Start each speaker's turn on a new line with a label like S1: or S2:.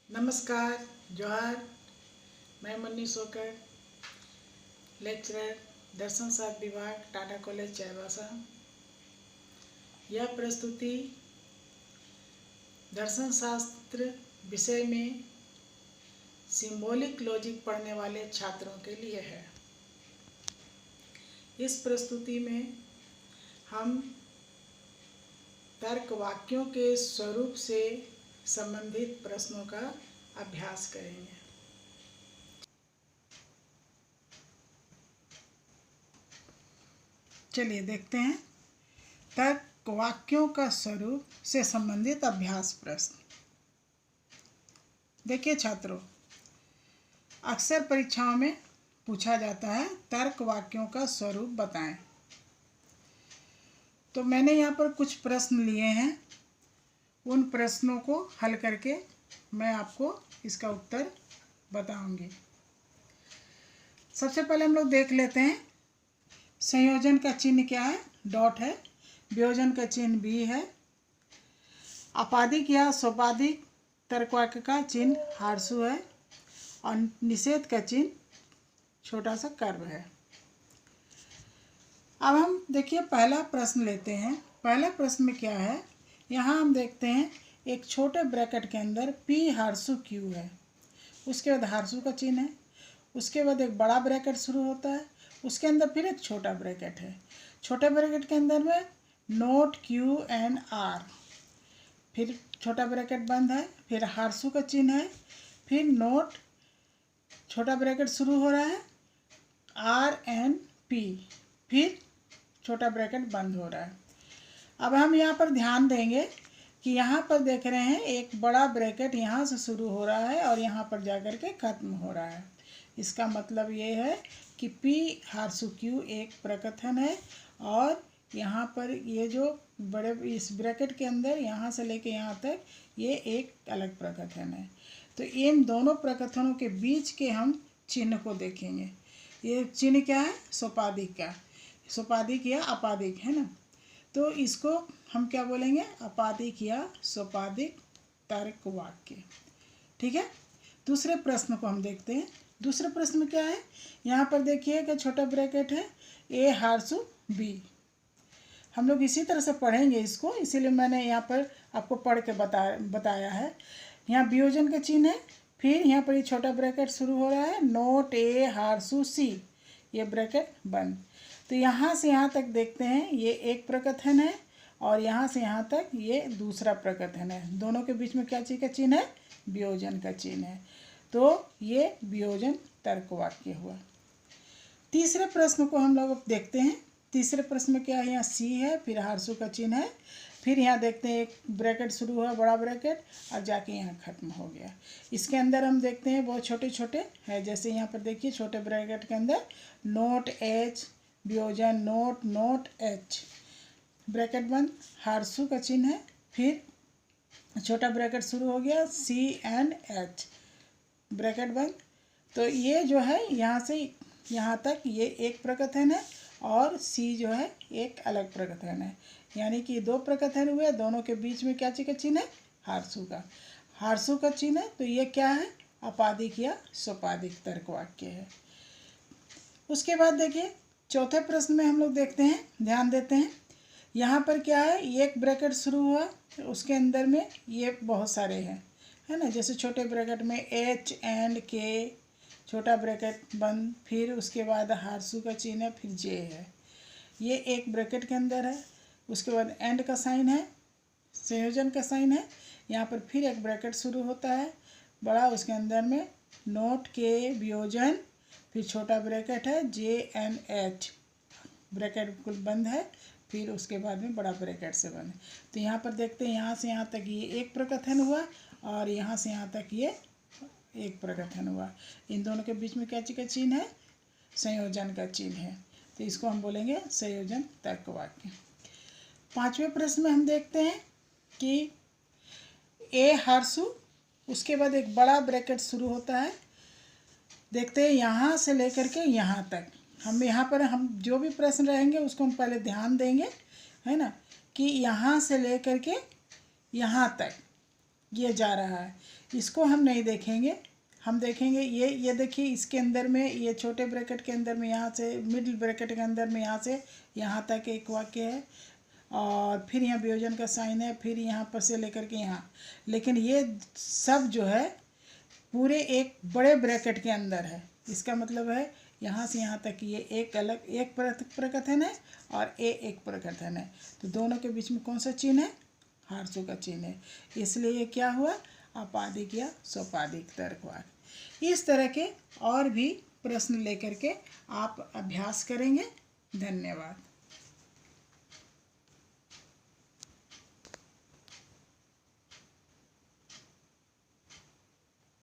S1: नमस्कार, जोहार। मैं मुन्नी सोकर, लेक्चरर, दर्शन शास्त्र विभाग, टाटा कॉलेज चाईबासा। यह प्रस्तुति दर्शन शास्त्र विषय में सिंबॉलिक लॉजिक पढ़ने वाले छात्रों के लिए है। इस प्रस्तुति में हम तर्क वाक्यों के स्वरूप से संबंधित प्रश्नों का अभ्यास करेंगे। चलिए देखते हैं तर्क वाक्यों का स्वरूप से संबंधित अभ्यास प्रश्न। देखिए छात्रों, अक्सर परीक्षाओं में पूछा जाता है तर्क वाक्यों का स्वरूप बताएं। तो मैंने यहाँ पर कुछ प्रश्न लिए हैं, उन प्रश्नों को हल करके मैं आपको इसका उत्तर बताऊंगी। सबसे पहले हम लोग देख लेते हैं संयोजन का चिन्ह क्या है, डॉट है। वियोजन का चिन्ह बी है। आपादिक या सोपादिक तर्क वाक्य का चिन्ह हार्सू है और निषेध का चिन्ह छोटा सा कर्व है। अब हम देखिए पहला प्रश्न लेते हैं। पहला प्रश्न में क्या है, यहाँ हम देखते हैं एक छोटे ब्रैकेट के अंदर पी हार्सू क्यू है, उसके बाद हार्सू का चिन्ह है, उसके बाद एक बड़ा ब्रैकेट शुरू होता है, उसके अंदर फिर एक छोटा ब्रैकेट है, छोटे ब्रैकेट के अंदर में नोट क्यू एंड आर, फिर छोटा ब्रैकेट बंद है, फिर हार्सू का चिन्ह है, फिर नोट छोटा ब्रैकेट शुरू हो रहा है आर एंड पी, फिर छोटा ब्रैकेट बंद हो रहा है। अब हम यहाँ पर ध्यान देंगे कि यहाँ पर देख रहे हैं एक बड़ा ब्रैकेट यहाँ से शुरू हो रहा है और यहाँ पर जाकर के ख़त्म हो रहा है। इसका मतलब ये है कि P हार्सू Q एक प्रकथन है और यहाँ पर ये जो बड़े इस ब्रैकेट के अंदर यहाँ से लेके यहाँ तक ये एक अलग प्रकथन है। तो इन दोनों प्रकथनों के बीच के हम चिन्ह को देखेंगे। ये चिन्ह क्या है, सोपाधिक का, सोपाधिक या अपादिक है ना। तो इसको हम क्या बोलेंगे, अपादिक या सोपाधिक तर्क वाक्य। ठीक है। दूसरे प्रश्न को हम देखते हैं। दूसरे प्रश्न में क्या है, यहाँ पर देखिए कि छोटा ब्रैकेट है ए हार्सू बी। हम लोग इसी तरह से पढ़ेंगे इसको, इसीलिए मैंने यहाँ पर आपको पढ़ के बताया है। यहाँ वियोजन का चिन्ह है, फिर यहाँ पर ये छोटा ब्रैकेट शुरू हो रहा है नोट ए हार्सू सी, ये ब्रैकेट बंद। तो यहाँ से यहाँ तक देखते हैं ये एक प्रकथन है और यहाँ से यहाँ तक ये दूसरा प्रकथन है। दोनों के बीच में क्या चीज़ का चिन्ह है, वियोजन का चिन्ह है। तो ये वियोजन तर्क वाक्य हुआ। तीसरे प्रश्न को हम लोग देखते हैं। तीसरे प्रश्न में क्या है, यहाँ सी है, फिर हार्सू का चिन्ह है, फिर यहाँ देखते हैं एक ब्रैकेट शुरू हुआ बड़ा ब्रैकेट और जाके यहाँ ख़त्म हो गया। इसके अंदर हम देखते हैं बहुत छोटे छोटे है, जैसे यहाँ पर देखिए छोटे ब्रैकेट के अंदर नोट एच, वियोजन नोट नोट एच, ब्रैकेट बंद, हार्सू का चिन्ह है, फिर छोटा ब्रैकेट शुरू हो गया सी एंड एच, ब्रैकेट बंद। तो ये जो है यहाँ से यहाँ तक ये एक प्रकथन है और सी जो है एक अलग प्रकथन है, यानी कि दो प्रकथन हुए, दोनों के बीच में क्या चीज़ का चिन्ह है, हार्सू का, हार्सू का चिन्ह है। तो ये क्या है, अपादिक या सोपाधिक तर्क वाक्य है। उसके बाद देखिए चौथे प्रश्न में हम लोग देखते हैं, ध्यान देते हैं। यहाँ पर क्या है, एक ब्रैकेट शुरू हुआ, उसके अंदर में ये बहुत सारे हैं, है ना। जैसे छोटे ब्रैकेट में एच एंड के, छोटा ब्रैकेट बंद, फिर उसके बाद हार्सू का चिन्ह है, फिर जे है, ये एक ब्रैकेट के अंदर है। उसके बाद एंड का साइन है, संयोजन का साइन है, यहाँ पर फिर एक ब्रैकेट शुरू होता है बड़ा, उसके अंदर में नोट के, वियोजन, फिर छोटा ब्रैकेट है जे एन एच, ब्रैकेट बिल्कुल बंद है, फिर उसके बाद में बड़ा ब्रैकेट से बंद है। तो यहाँ पर देखते हैं यहाँ से यहाँ तक ये एक प्रकथन हुआ और यहाँ से यहाँ तक ये एक प्रकथन हुआ। इन दोनों के बीच में क्या चीज़ का चिन्ह है, संयोजन का चिन्ह है। तो इसको हम बोलेंगे संयोजन तर्क वाक्य। पांचवें प्रश्न में हम देखते हैं कि ए हार्सू, उसके बाद एक बड़ा ब्रैकेट शुरू होता है। देखते हैं यहाँ से लेकर के यहाँ तक, हम यहाँ पर हम जो भी प्रश्न रहेंगे उसको हम पहले ध्यान देंगे, है ना, कि यहाँ से लेकर के यहाँ तक ये जा रहा है, इसको हम नहीं देखेंगे। हम देखेंगे ये देखिए, इसके अंदर में ये छोटे ब्रैकेट के अंदर में यहाँ से मिडिल ब्रैकेट के अंदर में यहाँ से यहाँ तक एक वाक्य है, और फिर यहाँ वियोजन का साइन है, फिर यहाँ पर से लेकर के यहाँ। लेकिन ये सब जो है पूरे एक बड़े ब्रैकेट के अंदर है। इसका मतलब है यहाँ से यहाँ तक ये एक अलग एक प्रकथन है और एक प्रकथन है। तो दोनों के बीच में कौन सा चिन्ह है? हार्सू का चिन्ह है। इसलिए ये क्या हुआ? अपादिक या सोपादिक तर्कवाक्य। इस तरह के और भी प्रश्न लेकर के आप अभ्यास करेंगे। धन्यवाद।